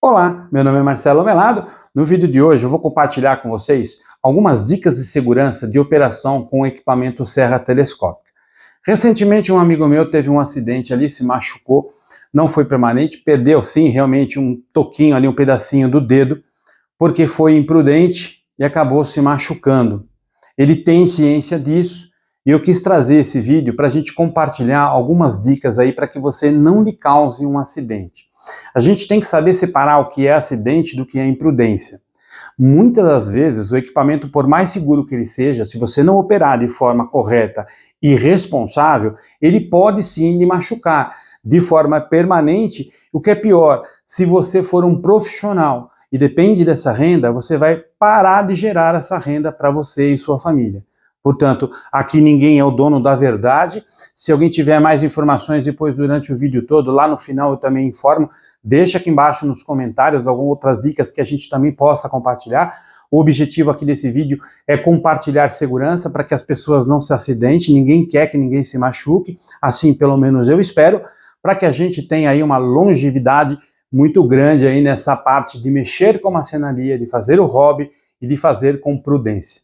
Olá, meu nome é Marcelo Melado. No vídeo de hoje eu vou compartilhar com vocês algumas dicas de segurança de operação com o equipamento serra telescópica. Recentemente um amigo meu teve um acidente ali, se machucou, não foi permanente, perdeu sim realmente um toquinho ali, um pedacinho do dedo, porque foi imprudente e acabou se machucando. Ele tem ciência disso e eu quis trazer esse vídeo para a gente compartilhar algumas dicas aí para que você não lhe cause um acidente. A gente tem que saber separar o que é acidente do que é imprudência. Muitas das vezes o equipamento, por mais seguro que ele seja, se você não operar de forma correta e responsável, ele pode sim lhe machucar de forma permanente. O que é pior, se você for um profissional e depende dessa renda, você vai parar de gerar essa renda para você e sua família. Portanto, aqui ninguém é o dono da verdade. Se alguém tiver mais informações depois durante o vídeo todo, lá no final eu também informo. Deixa aqui embaixo nos comentários algumas outras dicas que a gente também possa compartilhar. O objetivo aqui desse vídeo é compartilhar segurança para que as pessoas não se acidentem. Ninguém quer que ninguém se machuque, assim pelo menos eu espero, para que a gente tenha aí uma longevidade muito grande aí nessa parte de mexer com marcenaria, de fazer o hobby e de fazer com prudência.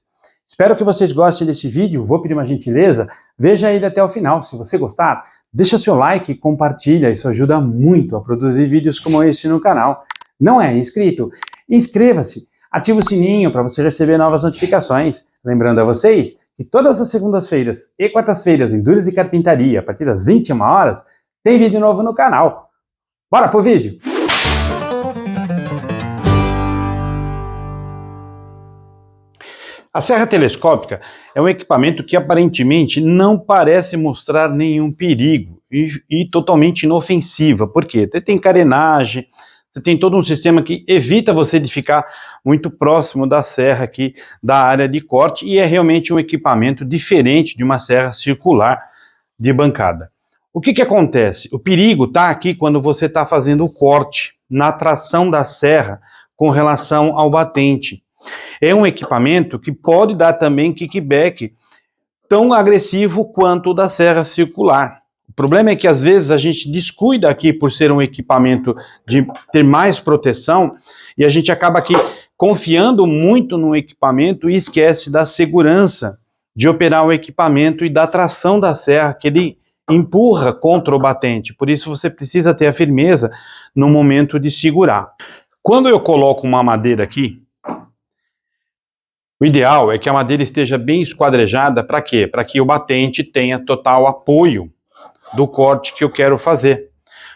Espero que vocês gostem desse vídeo, vou pedir uma gentileza, veja ele até o final. Se você gostar, deixa seu like e compartilha, isso ajuda muito a produzir vídeos como este no canal. Não é inscrito? Inscreva-se, ative o sininho para você receber novas notificações. Lembrando a vocês que todas as segundas-feiras e quartas-feiras em Dúlias de Carpintaria, a partir das 21 horas, tem vídeo novo no canal. Bora pro vídeo! A serra telescópica é um equipamento que aparentemente não parece mostrar nenhum perigo e totalmente inofensiva. Por quê? Você tem carenagem, você tem todo um sistema que evita você de ficar muito próximo da serra aqui, da área de corte, e é realmente um equipamento diferente de uma serra circular de bancada. O que acontece? O perigo está aqui quando você está fazendo o corte, na tração da serra com relação ao batente. É um equipamento que pode dar também kickback tão agressivo quanto o da serra circular. O problema é que às vezes a gente descuida aqui por ser um equipamento de ter mais proteção e a gente acaba aqui confiando muito no equipamento e esquece da segurança de operar o equipamento e da tração da serra que ele empurra contra o batente. Por isso você precisa ter a firmeza no momento de segurar. Quando eu coloco uma madeira aqui, o ideal é que a madeira esteja bem esquadrejada. Para quê? Para que o batente tenha total apoio do corte que eu quero fazer.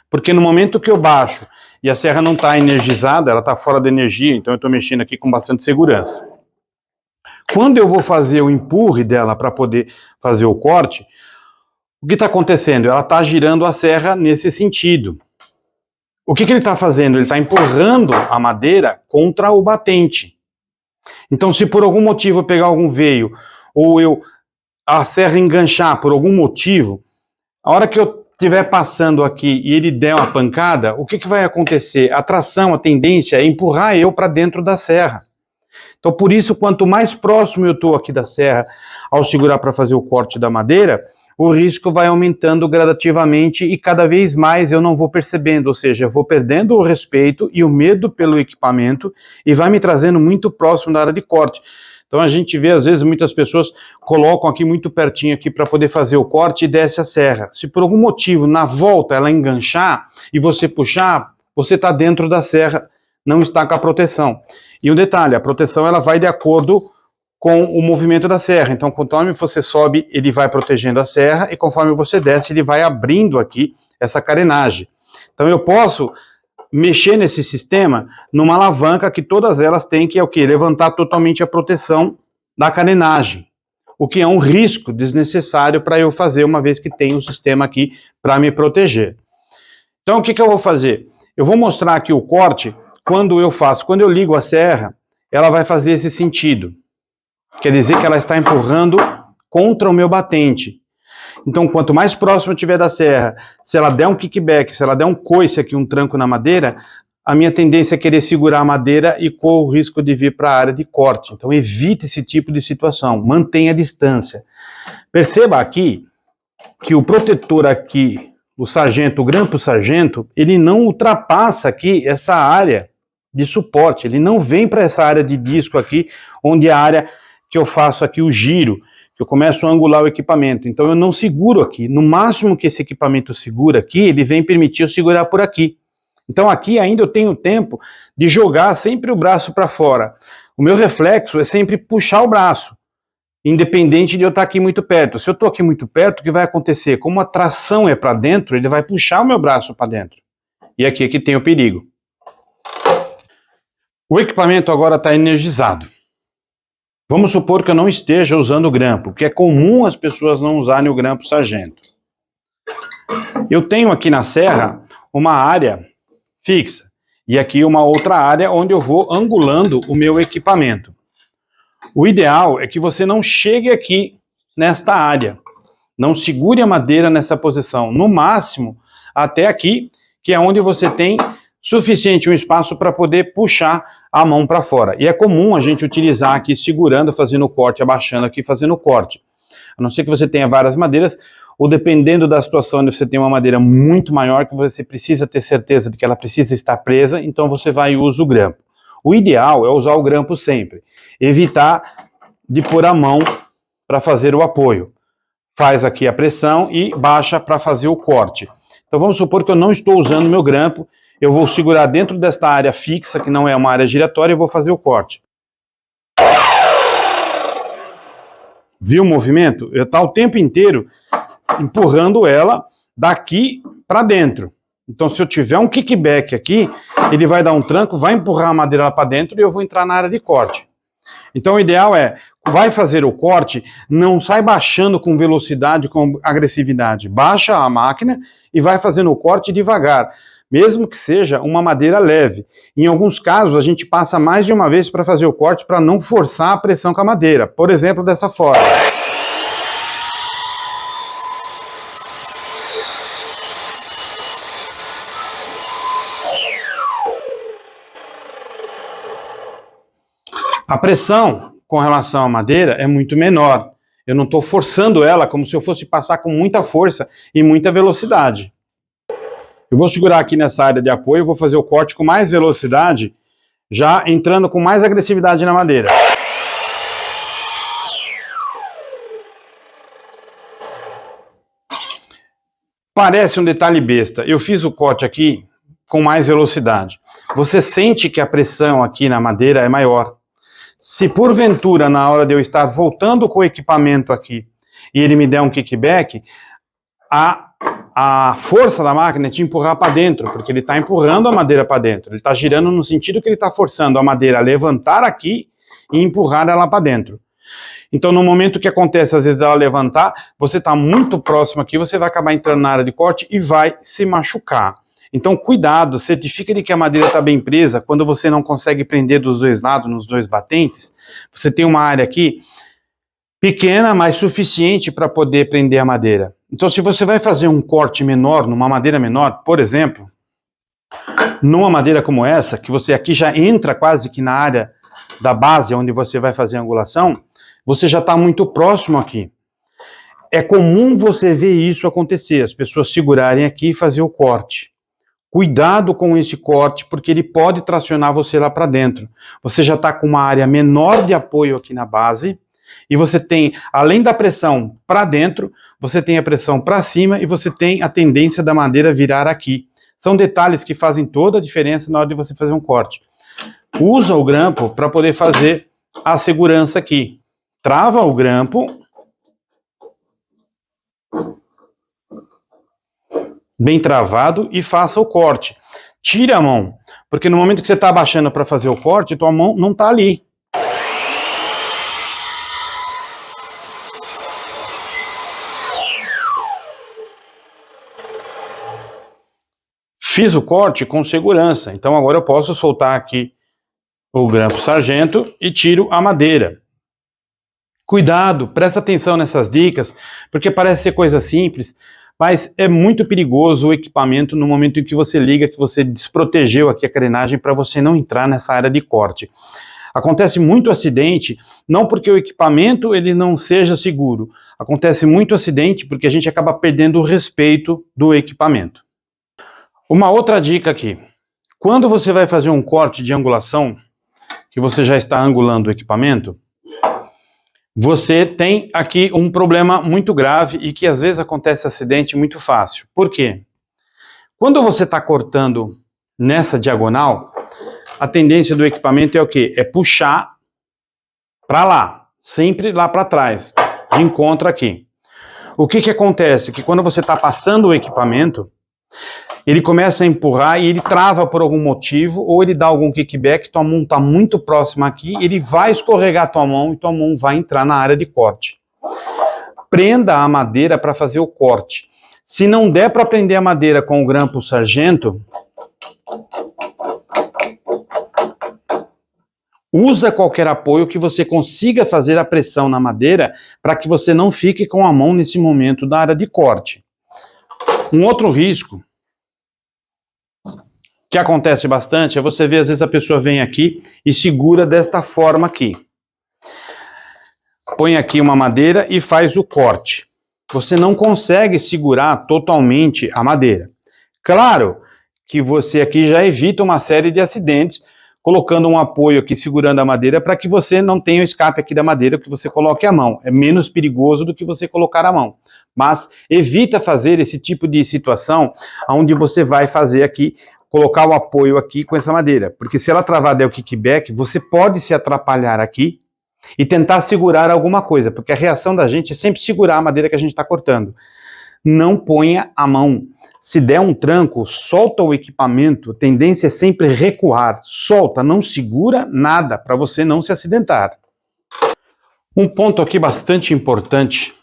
Porque no momento que eu baixo e a serra não está energizada, ela está fora de energia, então eu estou mexendo aqui com bastante segurança. Quando eu vou fazer o empurre dela para poder fazer o corte, o que está acontecendo? Ela está girando a serra nesse sentido. O que ele está fazendo? Ele está empurrando a madeira contra o batente. Então, se por algum motivo eu pegar algum veio, ou a serra enganchar por algum motivo, a hora que eu estiver passando aqui e ele der uma pancada, o que vai acontecer? A tração, a tendência é empurrar eu para dentro da serra. Então, por isso, quanto mais próximo eu estou aqui da serra, ao segurar para fazer o corte da madeira, o risco vai aumentando gradativamente e cada vez mais eu não vou percebendo, ou seja, eu vou perdendo o respeito e o medo pelo equipamento e vai me trazendo muito próximo da área de corte. Então a gente vê, às vezes, muitas pessoas colocam aqui muito pertinho aqui para poder fazer o corte e desce a serra. Se por algum motivo, na volta, ela enganchar e você puxar, você está dentro da serra, não está com a proteção. E um detalhe, a proteção ela vai de acordo com o movimento da serra. Então, conforme você sobe, ele vai protegendo a serra, e conforme você desce, ele vai abrindo aqui essa carenagem. Então, eu posso mexer nesse sistema numa alavanca que todas elas têm, que é o quê? Levantar totalmente a proteção da carenagem, o que é um risco desnecessário para eu fazer, uma vez que tem um sistema aqui para me proteger. Então, o que eu vou fazer? Eu vou mostrar aqui o corte, quando eu ligo a serra, ela vai fazer esse sentido. Quer dizer que ela está empurrando contra o meu batente. Então, quanto mais próximo eu estiver da serra, se ela der um kickback, se ela der um coice aqui, um tranco na madeira, a minha tendência é querer segurar a madeira e correr o risco de vir para a área de corte. Então, evite esse tipo de situação, mantenha a distância. Perceba aqui que o protetor aqui, o grampo sargento, ele não ultrapassa aqui essa área de suporte, ele não vem para essa área de disco aqui, onde é a área que eu faço aqui o giro, que eu começo a angular o equipamento. Então eu não seguro aqui. No máximo que esse equipamento segura aqui, ele vem permitir eu segurar por aqui. Então aqui ainda eu tenho tempo de jogar sempre o braço para fora. O meu reflexo é sempre puxar o braço, independente de eu estar aqui muito perto. Se eu estou aqui muito perto, o que vai acontecer? Como a tração é para dentro, ele vai puxar o meu braço para dentro. E aqui é que tem o perigo. O equipamento agora está energizado. Vamos supor que eu não esteja usando o grampo, porque é comum as pessoas não usarem o grampo sargento. Eu tenho aqui na serra uma área fixa e aqui uma outra área onde eu vou angulando o meu equipamento. O ideal é que você não chegue aqui nesta área, não segure a madeira nessa posição, no máximo até aqui, que é onde você tem suficiente um espaço para poder puxar a mão para fora. E é comum a gente utilizar aqui segurando, fazendo o corte, abaixando aqui, fazendo o corte. A não ser que você tenha várias madeiras, ou dependendo da situação onde você tem uma madeira muito maior, que você precisa ter certeza de que ela precisa estar presa, então você vai e usa o grampo. O ideal é usar o grampo sempre. Evitar de pôr a mão para fazer o apoio. Faz aqui a pressão e baixa para fazer o corte. Então vamos supor que eu não estou usando meu grampo, eu vou segurar dentro desta área fixa, que não é uma área giratória, e vou fazer o corte. Viu o movimento? Eu estou o tempo inteiro empurrando ela daqui para dentro. Então se eu tiver um kickback aqui, ele vai dar um tranco, vai empurrar a madeira lá para dentro e eu vou entrar na área de corte. Então o ideal é, vai fazer o corte, não sai baixando com velocidade, com agressividade. Baixa a máquina e vai fazendo o corte devagar, mesmo que seja uma madeira leve. Em alguns casos, a gente passa mais de uma vez para fazer o corte para não forçar a pressão com a madeira. Por exemplo, dessa forma. A pressão com relação à madeira é muito menor. Eu não estou forçando ela como se eu fosse passar com muita força e muita velocidade. Eu vou segurar aqui nessa área de apoio, vou fazer o corte com mais velocidade, já entrando com mais agressividade na madeira. Parece um detalhe besta, eu fiz o corte aqui com mais velocidade. Você sente que a pressão aqui na madeira é maior. Se porventura, na hora de eu estar voltando com o equipamento aqui, e ele me der um kickback, a força da máquina é te empurrar para dentro, porque ele está empurrando a madeira para dentro. Ele está girando no sentido que ele está forçando a madeira a levantar aqui e empurrar ela para dentro. Então, no momento que acontece, às vezes, ela levantar, você está muito próximo aqui, você vai acabar entrando na área de corte e vai se machucar. Então, cuidado, certifica de que a madeira está bem presa. Quando você não consegue prender dos dois lados, nos dois batentes, você tem uma área aqui pequena, mas suficiente para poder prender a madeira. Então, se você vai fazer um corte menor, numa madeira menor, por exemplo, numa madeira como essa, que você aqui já entra quase que na área da base, onde você vai fazer a angulação, você já está muito próximo aqui. É comum você ver isso acontecer, as pessoas segurarem aqui e fazer o corte. Cuidado com esse corte, porque ele pode tracionar você lá para dentro. Você já está com uma área menor de apoio aqui na base, e você tem, além da pressão para dentro, você tem a pressão para cima e você tem a tendência da madeira virar aqui. São detalhes que fazem toda a diferença na hora de você fazer um corte. Usa o grampo para poder fazer a segurança aqui. Trava o grampo. Bem travado e faça o corte. Tire a mão, porque no momento que você está abaixando para fazer o corte, tua mão não está ali. Fiz o corte com segurança, então agora eu posso soltar aqui o grampo sargento e tiro a madeira. Cuidado, presta atenção nessas dicas, porque parece ser coisa simples, mas é muito perigoso o equipamento no momento em que você liga, que você desprotegeu aqui a carenagem para você não entrar nessa área de corte. Acontece muito acidente, não porque o equipamento ele não seja seguro, acontece muito acidente porque a gente acaba perdendo o respeito do equipamento. Uma outra dica aqui, Quando você vai fazer um corte de angulação, que você já está angulando o equipamento, você tem aqui um problema muito grave e que às vezes acontece acidente muito fácil. Por quê? Quando você está cortando nessa diagonal, a tendência do equipamento é o quê? É puxar para lá, sempre lá para trás, de encontro aqui. O que acontece? Que quando você está passando o equipamento, ele começa a empurrar e ele trava por algum motivo, ou ele dá algum kickback, tua mão está muito próxima aqui, ele vai escorregar tua mão e tua mão vai entrar na área de corte. Prenda a madeira para fazer o corte. Se não der para prender a madeira com o grampo sargento, usa qualquer apoio que você consiga fazer a pressão na madeira para que você não fique com a mão nesse momento da área de corte. Um outro risco que acontece bastante é você ver, às vezes a pessoa vem aqui e segura desta forma aqui. Põe aqui uma madeira e faz o corte. Você não consegue segurar totalmente a madeira. Claro que você aqui já evita uma série de acidentes, colocando um apoio aqui segurando a madeira para que você não tenha o escape aqui da madeira, que você coloque a mão. É menos perigoso do que você colocar a mão. Mas evita fazer esse tipo de situação onde você vai fazer aqui, colocar o apoio aqui com essa madeira. Porque se ela travar der o kickback, você pode se atrapalhar aqui e tentar segurar alguma coisa, porque a reação da gente é sempre segurar a madeira que a gente está cortando. Não ponha a mão. Se der um tranco, solta o equipamento, a tendência é sempre recuar. Solta, não segura nada, para você não se acidentar. Um ponto aqui bastante importante,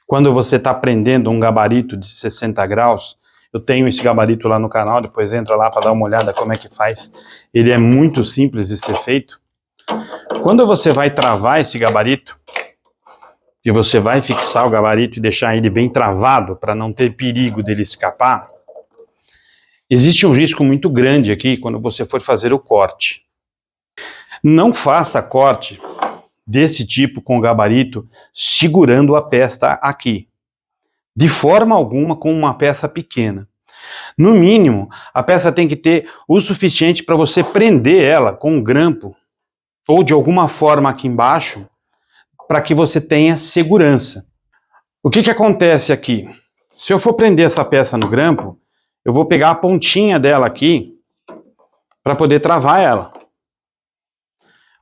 quando você está prendendo um gabarito de 60 graus, eu tenho esse gabarito lá no canal, depois entra lá para dar uma olhada como é que faz. Ele é muito simples de ser feito. Quando você vai travar esse gabarito, e você vai fixar o gabarito e deixar ele bem travado para não ter perigo dele escapar, existe um risco muito grande aqui quando você for fazer o corte. Não faça corte desse tipo com o gabarito segurando a peça aqui. De forma alguma com uma peça pequena. No mínimo, a peça tem que ter o suficiente para você prender ela com um grampo ou de alguma forma aqui embaixo, para que você tenha segurança. O que acontece aqui? Se eu for prender essa peça no grampo, eu vou pegar a pontinha dela aqui para poder travar ela.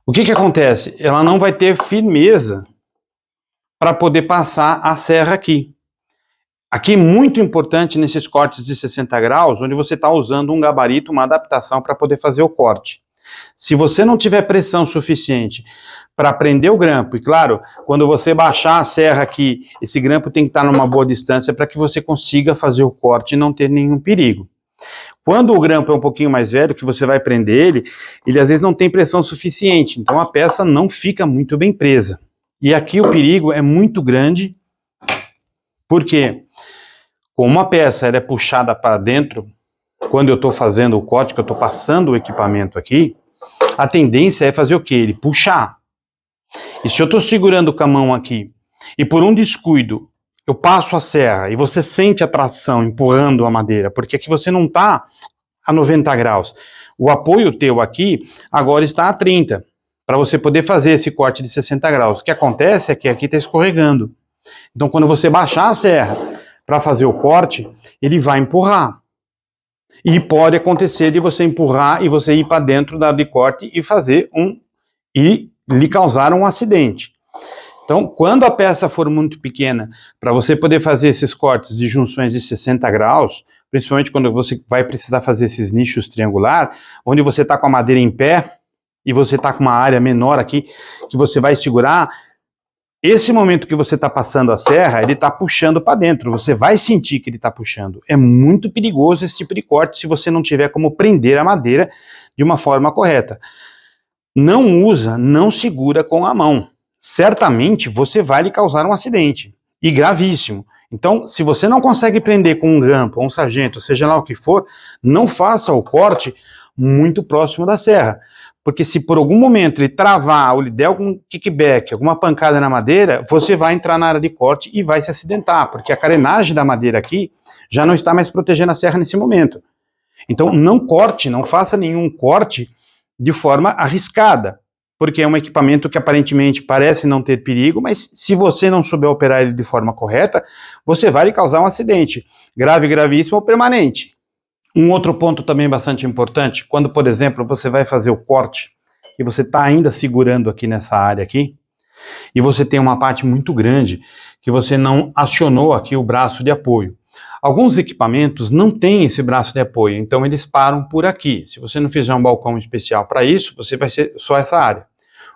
O que acontece? Ela não vai ter firmeza para poder passar a serra aqui. Aqui, muito importante nesses cortes de 60 graus, onde você está usando um gabarito, uma adaptação para poder fazer o corte. Se você não tiver pressão suficiente para prender o grampo, e claro, quando você baixar a serra aqui, esse grampo tem que estar numa boa distância para que você consiga fazer o corte e não ter nenhum perigo. Quando o grampo é um pouquinho mais velho, que você vai prender ele às vezes não tem pressão suficiente, então a peça não fica muito bem presa. E aqui o perigo é muito grande, porque como a peça ela é puxada para dentro, quando eu estou fazendo o corte, que eu estou passando o equipamento aqui, a tendência é fazer o quê? Ele puxar. E se eu estou segurando com a mão aqui, e por um descuido, eu passo a serra, e você sente a tração empurrando a madeira, porque aqui você não está a 90 graus. O apoio teu aqui, agora está a 30, para você poder fazer esse corte de 60 graus. O que acontece é que aqui está escorregando. Então, quando você baixar a serra para fazer o corte, ele vai empurrar. E pode acontecer de você empurrar e você ir para dentro da área de corte e fazer e lhe causar um acidente. Então, quando a peça for muito pequena, para você poder fazer esses cortes de junções de 60 graus, principalmente quando você vai precisar fazer esses nichos triangular, onde você está com a madeira em pé e você está com uma área menor aqui que você vai segurar, esse momento que você está passando a serra, ele está puxando para dentro, você vai sentir que ele está puxando. É muito perigoso esse tipo de corte se você não tiver como prender a madeira de uma forma correta. Não usa, não segura com a mão. Certamente você vai lhe causar um acidente, e gravíssimo. Então, se você não consegue prender com um grampo ou um sargento, seja lá o que for, não faça o corte muito próximo da serra. Porque se por algum momento ele travar ou lhe der algum kickback, alguma pancada na madeira, você vai entrar na área de corte e vai se acidentar, porque a carenagem da madeira aqui já não está mais protegendo a serra nesse momento. Então não corte, não faça nenhum corte de forma arriscada, porque é um equipamento que aparentemente parece não ter perigo, mas se você não souber operar ele de forma correta, você vai lhe causar um acidente grave, gravíssimo ou permanente. Um outro ponto também bastante importante, quando, por exemplo, você vai fazer o corte e você está ainda segurando aqui nessa área aqui, e você tem uma parte muito grande que você não acionou aqui o braço de apoio. Alguns equipamentos não têm esse braço de apoio, então eles param por aqui. Se você não fizer um balcão especial para isso, você vai ser só essa área.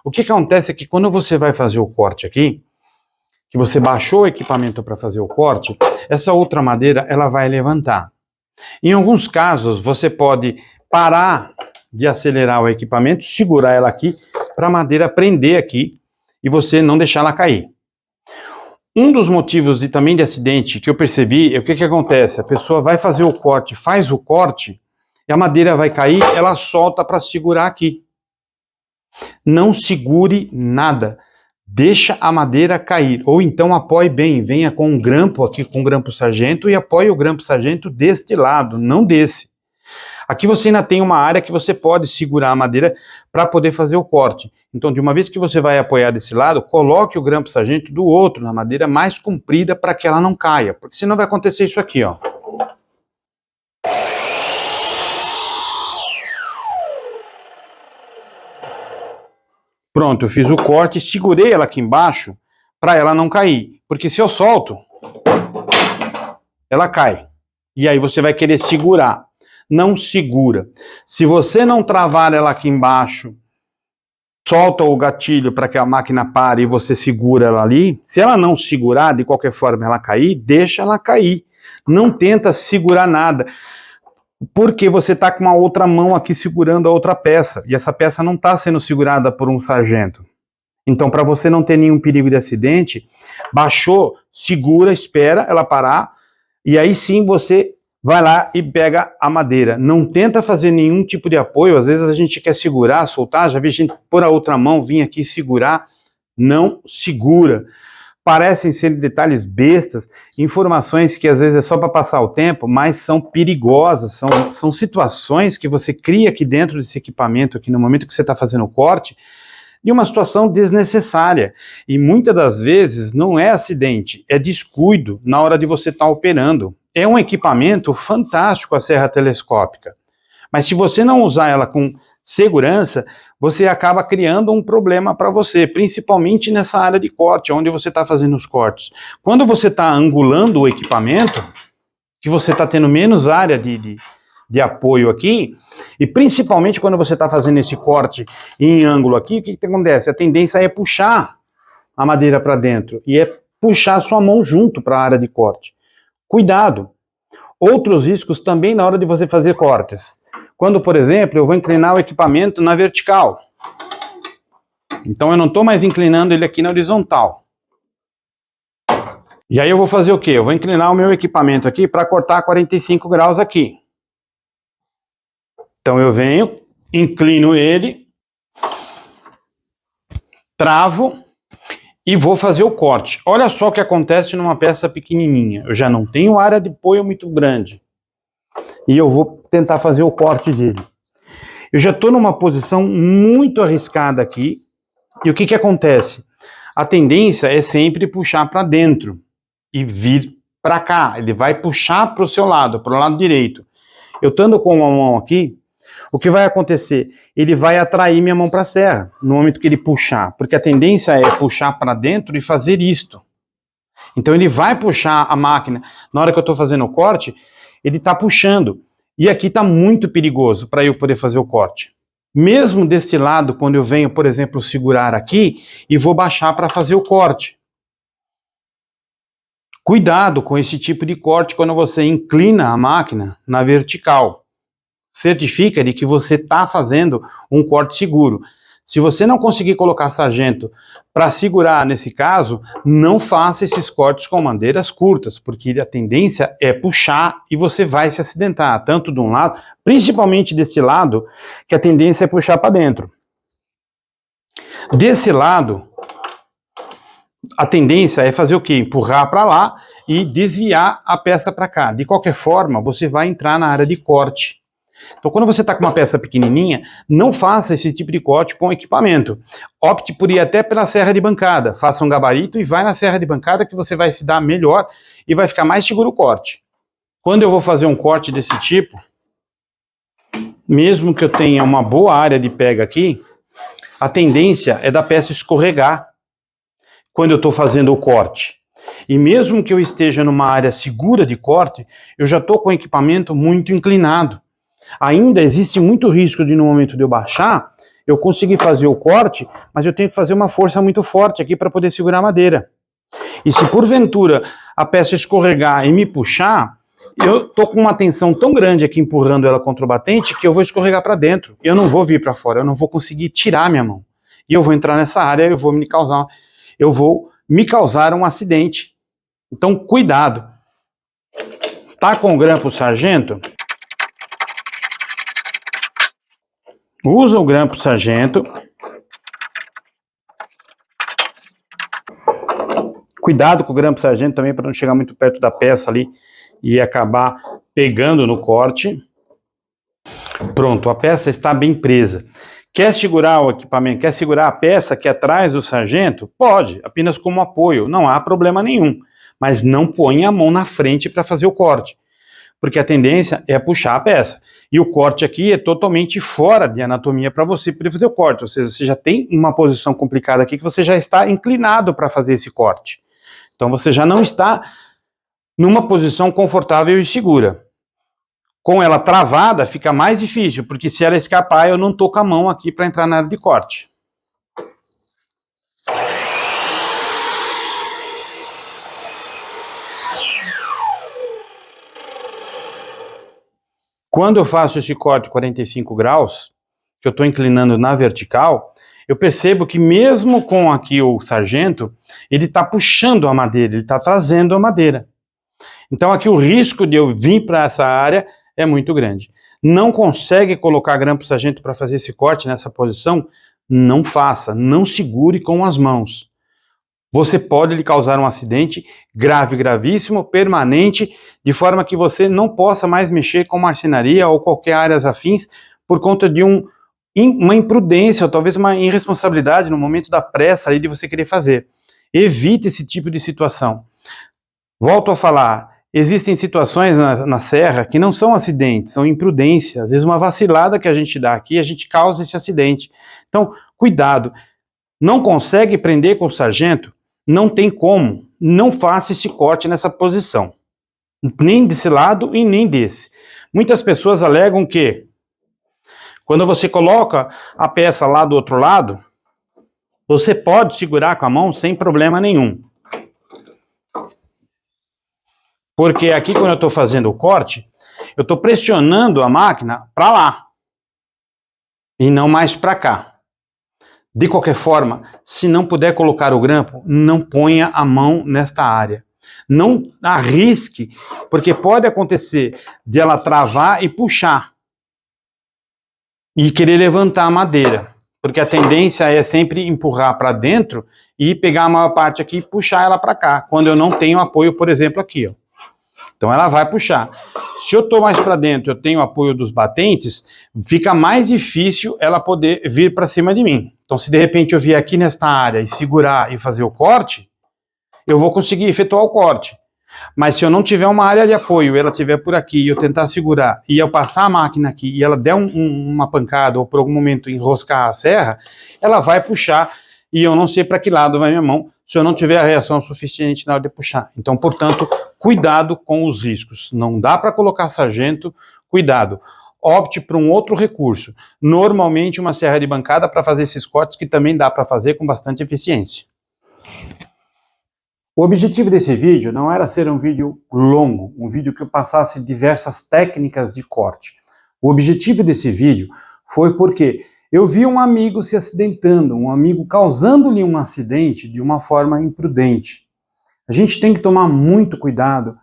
O que acontece é que quando você vai fazer o corte aqui, que você baixou o equipamento para fazer o corte, essa outra madeira ela vai levantar. Em alguns casos, você pode parar de acelerar o equipamento, segurar ela aqui, para a madeira prender aqui, e você não deixar ela cair. Um dos motivos também de acidente que eu percebi é o que acontece, a pessoa vai fazer o corte, faz o corte, e a madeira vai cair, ela solta para segurar aqui. Não segure nada, deixa a madeira cair, ou então apoie bem, venha com um grampo aqui, com um grampo sargento, e apoie o grampo sargento deste lado, não desse. Aqui você ainda tem uma área que você pode segurar a madeira para poder fazer o corte. Então, de uma vez que você vai apoiar desse lado, coloque o grampo sargento do outro, na madeira mais comprida, para que ela não caia. Porque senão vai acontecer isso aqui, ó. Pronto, eu fiz o corte, segurei ela aqui embaixo, para ela não cair. Porque se eu solto, ela cai. E aí você vai querer segurar. Não segura. Se você não travar ela aqui embaixo, solta o gatilho para que a máquina pare e você segura ela ali. Se ela não segurar, de qualquer forma ela cair, deixa ela cair. Não tenta segurar nada, porque você está com uma outra mão aqui segurando a outra peça, e essa peça não está sendo segurada por um sargento. Então, para você não ter nenhum perigo de acidente, baixou, segura, espera ela parar, e aí sim você vai lá e pega a madeira. Não tenta fazer nenhum tipo de apoio. Às vezes a gente quer segurar, soltar. Já vi gente pôr a outra mão, vir aqui segurar. Não segura. Parecem ser detalhes bestas, informações que às vezes é só para passar o tempo, mas são perigosas. São situações que você cria aqui dentro desse equipamento, aqui no momento que você está fazendo o corte, de uma situação desnecessária. E muitas das vezes não é acidente, é descuido na hora de você estar operando. É um equipamento fantástico a serra telescópica, mas se você não usar ela com segurança, você acaba criando um problema para você, principalmente nessa área de corte, onde você está fazendo os cortes. Quando você está angulando o equipamento, que você está tendo menos área de apoio aqui, e principalmente quando você está fazendo esse corte em ângulo aqui, o que acontece? A tendência é puxar a madeira para dentro, e é puxar a sua mão junto para a área de corte. Cuidado! Outros riscos também na hora de você fazer cortes. Quando, por exemplo, eu vou inclinar o equipamento na vertical. Então eu não estou mais inclinando ele aqui na horizontal. E aí eu vou fazer o quê? Eu vou inclinar o meu equipamento aqui para cortar 45 graus aqui. Então eu venho, inclino ele, travo e vou fazer o corte. Olha só o que acontece numa peça pequenininha. Eu já não tenho área de apoio muito grande. E eu vou tentar fazer o corte dele. Eu já estou numa posição muito arriscada aqui. E o que acontece? A tendência é sempre puxar para dentro e vir para cá. Ele vai puxar para o seu lado, para o lado direito. Eu estando com uma mão aqui, o que vai acontecer? Ele vai atrair minha mão para a serra, no momento que ele puxar. Porque a tendência é puxar para dentro e fazer isto. Então ele vai puxar a máquina. Na hora que eu estou fazendo o corte, ele está puxando. E aqui está muito perigoso para eu poder fazer o corte. Mesmo desse lado, quando eu venho, por exemplo, segurar aqui e vou baixar para fazer o corte. Cuidado com esse tipo de corte quando você inclina a máquina na vertical. Certifica de que você está fazendo um corte seguro. Se você não conseguir colocar sargento para segurar nesse caso, não faça esses cortes com madeiras curtas, porque a tendência é puxar e você vai se acidentar, tanto de um lado, principalmente desse lado, que a tendência é puxar para dentro. Desse lado, a tendência é fazer o quê? Empurrar para lá e desviar a peça para cá. De qualquer forma, você vai entrar na área de corte. Então, quando você está com uma peça pequenininha, não faça esse tipo de corte com equipamento. Opte por ir até pela serra de bancada. Faça um gabarito e vai na serra de bancada que você vai se dar melhor e vai ficar mais seguro o corte. Quando eu vou fazer um corte desse tipo, mesmo que eu tenha uma boa área de pega aqui, a tendência é da peça escorregar quando eu estou fazendo o corte. E mesmo que eu esteja numa área segura de corte, eu já estou com o equipamento muito inclinado. Ainda existe muito risco de, no momento de eu baixar, eu conseguir fazer o corte, mas eu tenho que fazer uma força muito forte aqui para poder segurar a madeira. E se porventura a peça escorregar e me puxar, eu estou com uma tensão tão grande aqui empurrando ela contra o batente que eu vou escorregar para dentro. Eu não vou vir para fora, eu não vou conseguir tirar minha mão. E eu vou entrar nessa área, eu vou me causar um acidente. Então, cuidado. Tá com o grampo sargento? Usa o grampo sargento. Cuidado com o grampo sargento também para não chegar muito perto da peça ali e acabar pegando no corte. Pronto, a peça está bem presa. Quer segurar o equipamento, quer segurar a peça aqui atrás do sargento? Pode, apenas como apoio, não há problema nenhum. Mas não ponha a mão na frente para fazer o corte, porque a tendência é puxar a peça. E o corte aqui é totalmente fora de anatomia para você poder fazer o corte, ou seja, você já tem uma posição complicada aqui que você já está inclinado para fazer esse corte. Então você já não está numa posição confortável e segura. Com ela travada fica mais difícil, porque se ela escapar eu não estou com a mão aqui para entrar na área de corte. Quando eu faço esse corte 45 graus, que eu estou inclinando na vertical, eu percebo que mesmo com aqui o sargento, ele está puxando a madeira, ele está trazendo a madeira. Então aqui o risco de eu vir para essa área é muito grande. Não consegue colocar grampo sargento para fazer esse corte nessa posição? Não faça, não segure com as mãos. Você pode lhe causar um acidente grave, gravíssimo, permanente, de forma que você não possa mais mexer com marcenaria ou qualquer áreas afins por conta de uma imprudência ou talvez uma irresponsabilidade no momento da pressa ali de você querer fazer. Evite esse tipo de situação. Volto a falar, existem situações na serra que não são acidentes, são imprudências. Às vezes uma vacilada que a gente dá aqui, a gente causa esse acidente. Então, cuidado. Não consegue prender com o sargento? Não tem como, não faça esse corte nessa posição, nem desse lado e nem desse. Muitas pessoas alegam que quando você coloca a peça lá do outro lado, você pode segurar com a mão sem problema nenhum. Porque aqui quando eu estou fazendo o corte, eu estou pressionando a máquina para lá e não mais para cá. De qualquer forma, se não puder colocar o grampo, não ponha a mão nesta área. Não arrisque, porque pode acontecer de ela travar e puxar. E querer levantar a madeira. Porque a tendência é sempre empurrar para dentro e pegar a maior parte aqui e puxar ela para cá. Quando eu não tenho apoio, por exemplo, aqui, ó. Então ela vai puxar. Se eu estou mais para dentro, eu tenho apoio dos batentes, fica mais difícil ela poder vir para cima de mim. Então se de repente eu vier aqui nesta área e segurar e fazer o corte, eu vou conseguir efetuar o corte. Mas se eu não tiver uma área de apoio, ela estiver por aqui e eu tentar segurar, e eu passar a máquina aqui e ela der uma pancada ou por algum momento enroscar a serra, ela vai puxar e eu não sei para que lado vai minha mão se eu não tiver a reação suficiente na hora de puxar. Então, portanto, cuidado com os riscos. Não dá para colocar sargento, cuidado. Opte por um outro recurso. Normalmente uma serra de bancada para fazer esses cortes que também dá para fazer com bastante eficiência. O objetivo desse vídeo não era ser um vídeo longo, um vídeo que eu passasse diversas técnicas de corte. O objetivo desse vídeo foi porque eu vi um amigo se acidentando, um amigo causando-lhe um acidente de uma forma imprudente. A gente tem que tomar muito cuidado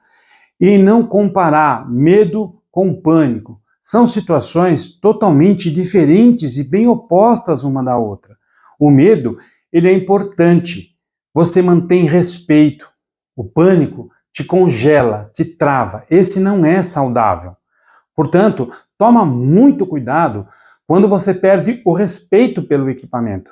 e não comparar medo com pânico. São situações totalmente diferentes e bem opostas uma da outra. O medo, ele é importante. Você mantém respeito. O pânico te congela, te trava. Esse não é saudável. Portanto, toma muito cuidado quando você perde o respeito pelo equipamento.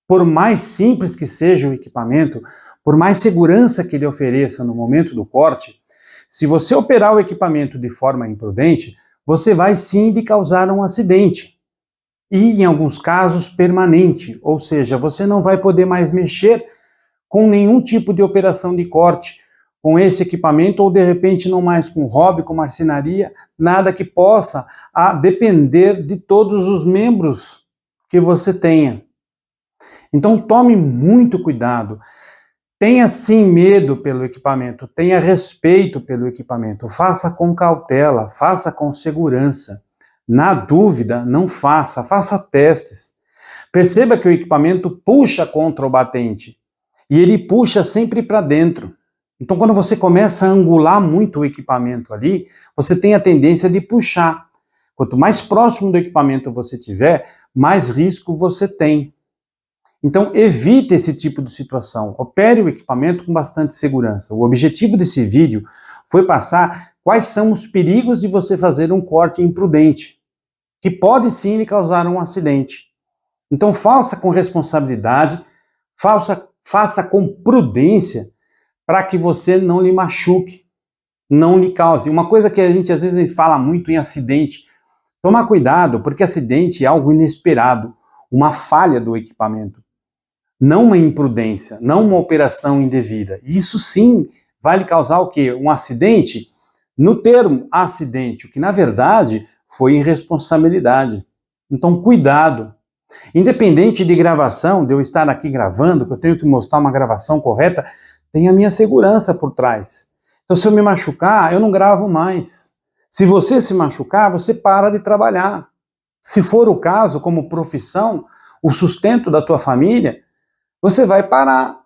Por mais simples que seja o equipamento, por mais segurança que ele ofereça no momento do corte, se você operar o equipamento de forma imprudente, você vai sim lhe causar um acidente. E, em alguns casos, permanente, ou seja, você não vai poder mais mexer com nenhum tipo de operação de corte com esse equipamento, ou de repente não mais com hobby, com marcenaria, nada que possa depender de todos os membros que você tenha. Então tome muito cuidado, tenha sim medo pelo equipamento, tenha respeito pelo equipamento, faça com cautela, faça com segurança. Na dúvida, não faça, faça testes. Perceba que o equipamento puxa contra o batente e ele puxa sempre para dentro. Então, quando você começa a angular muito o equipamento ali, você tem a tendência de puxar. Quanto mais próximo do equipamento você tiver, mais risco você tem. Então, evite esse tipo de situação. Opere o equipamento com bastante segurança. O objetivo desse vídeo foi passar quais são os perigos de você fazer um corte imprudente, que pode sim lhe causar um acidente. Então, faça com responsabilidade, faça com prudência, para que você não lhe machuque, não lhe cause. Uma coisa que a gente às vezes fala muito em acidente, tomar cuidado, porque acidente é algo inesperado, uma falha do equipamento, não uma imprudência, não uma operação indevida. Isso sim vai lhe causar o quê? Um acidente? No termo acidente, o que na verdade foi irresponsabilidade. Então cuidado. Independente de gravação, de eu estar aqui gravando, que eu tenho que mostrar uma gravação correta, tem a minha segurança por trás. Então, se eu me machucar, eu não gravo mais. Se você se machucar, você para de trabalhar. Se for o caso, como profissão, o sustento da tua família, você vai parar.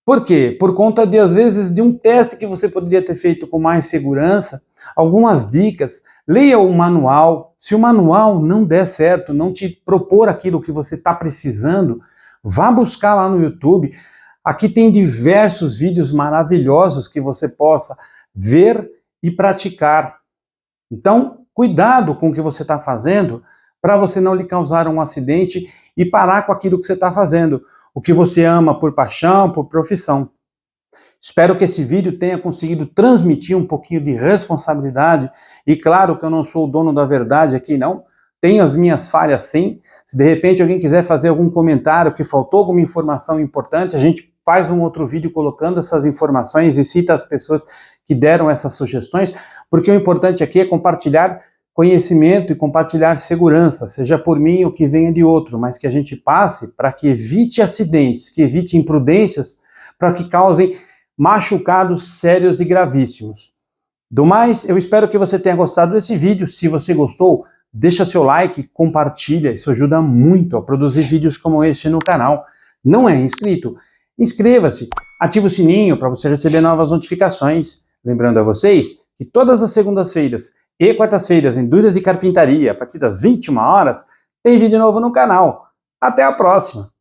Por quê? Por conta de, às vezes, de um teste que você poderia ter feito com mais segurança, algumas dicas, leia o manual. Se o manual não der certo, não te propor aquilo que você está precisando, vá buscar lá no YouTube. Aqui tem diversos vídeos maravilhosos que você possa ver e praticar. Então, cuidado com o que você está fazendo para você não lhe causar um acidente e parar com aquilo que você está fazendo, o que você ama por paixão, por profissão. Espero que esse vídeo tenha conseguido transmitir um pouquinho de responsabilidade e claro que eu não sou o dono da verdade aqui não, tenho as minhas falhas sim. Se de repente alguém quiser fazer algum comentário que faltou alguma informação importante, a gente faz um outro vídeo colocando essas informações e cita as pessoas que deram essas sugestões, porque o importante aqui é compartilhar conhecimento e compartilhar segurança, seja por mim ou que venha de outro, mas que a gente passe para que evite acidentes, que evite imprudências, para que causem machucados sérios e gravíssimos. Do mais, eu espero que você tenha gostado desse vídeo. Se você gostou, deixa seu like, compartilha, isso ajuda muito a produzir vídeos como esse no canal. Não é inscrito? Inscreva-se, ative o sininho para você receber novas notificações. Lembrando a vocês que todas as segundas-feiras e quartas-feiras em Dúvidas de Carpintaria, a partir das 21 horas, tem vídeo novo no canal. Até a próxima!